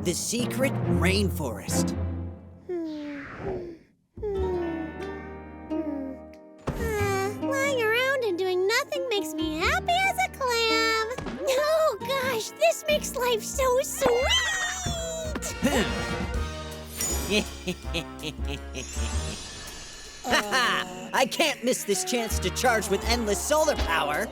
The secret rainforest. Lying around and doing nothing makes me happy as a clam. Oh gosh, this makes life so sweet! I can't miss this chance to charge with endless solar power.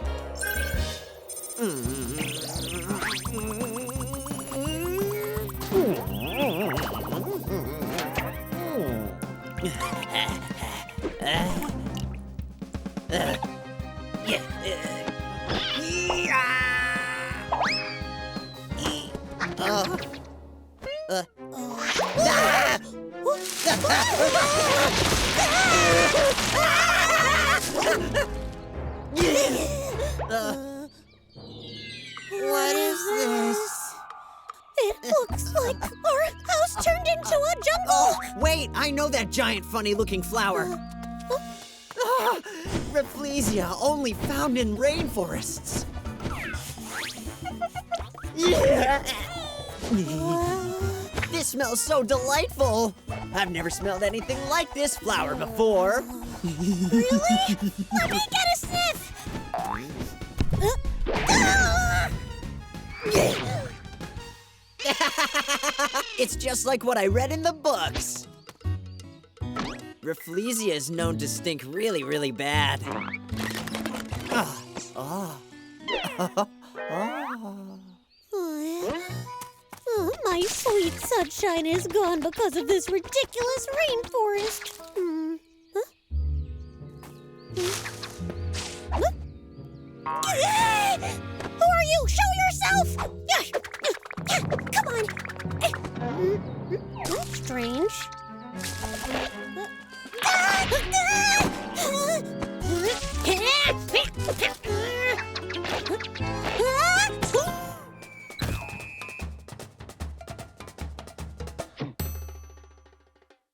What is this? It looks like our house turned into a jungle! Oh, wait, I know that giant funny-looking flower. Rafflesia, only found in rainforests. This smells so delightful. I've never smelled anything like this flower before. Really? Let me get a sniff! It's just like what I read in the books. Rafflesia is known to stink really, really bad. My sweet sunshine is gone because of this ridiculous rainforest. Who are you? Show yourself! Come on. That's strange.